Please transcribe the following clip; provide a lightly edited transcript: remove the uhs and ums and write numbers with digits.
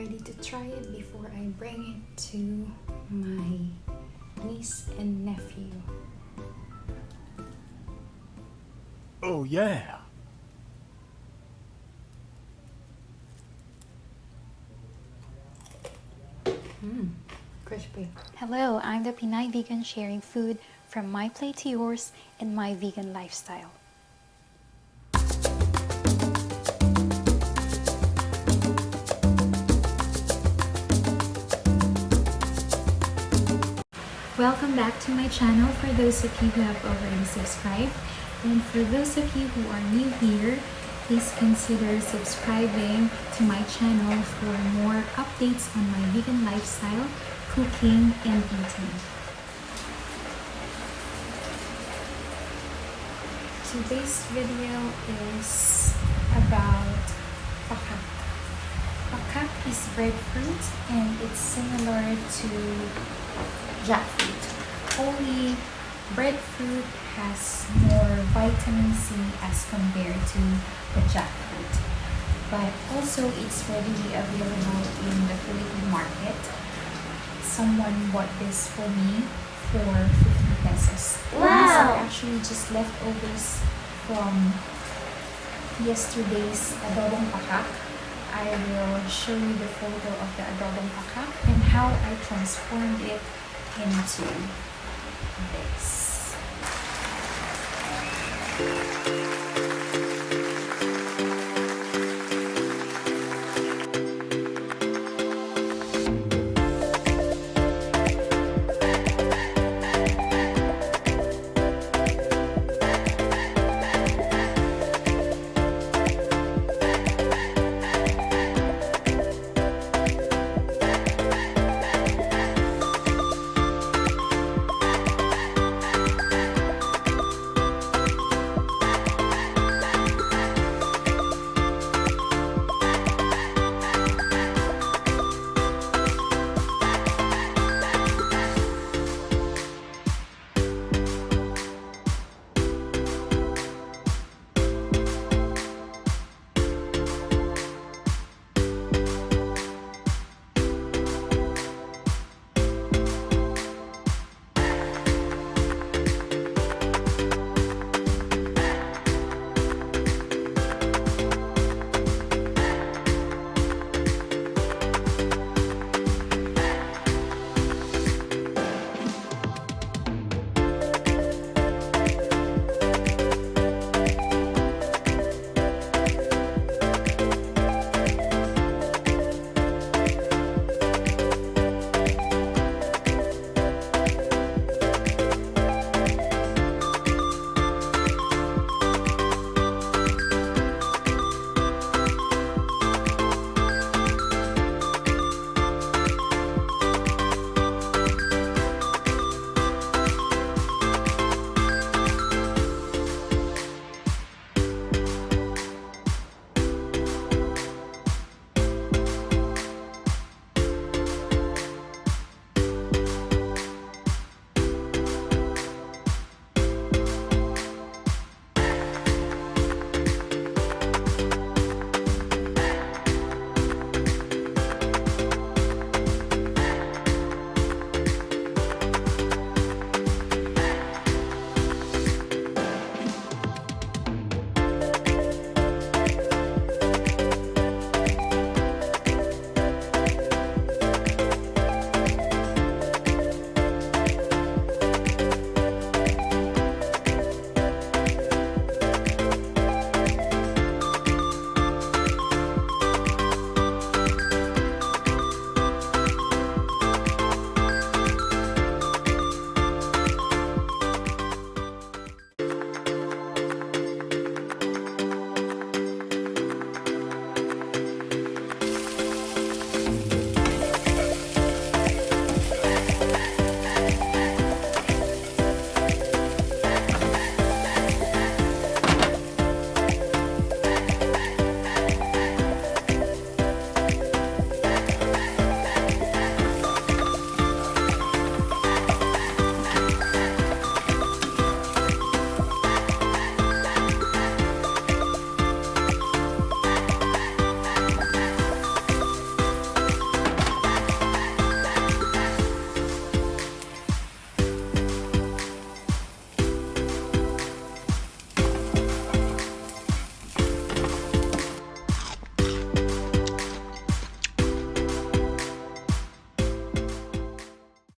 ready to try it before I bring it to my niece and nephew. Oh, yeah. Crispy. Hello, I'm the Pinay vegan sharing food from my plate to yours and my vegan lifestyle. Welcome back to my channel for those of you who have already subscribed. And for those of you who are new here, please consider subscribing to my channel for more updates on my vegan lifestyle, cooking, and eating. Today's video is about Pakak. Pakak is breadfruit and it's similar to jackfruit. Only breadfruit has more vitamin C as compared to the jackfruit. But also it's readily available in the Filipino market. Someone bought this for me for 50 pesos. Wow! These are actually just leftovers from yesterday's adobong pakak. I will show you the photo of the adobong pakak and how I transformed it into this.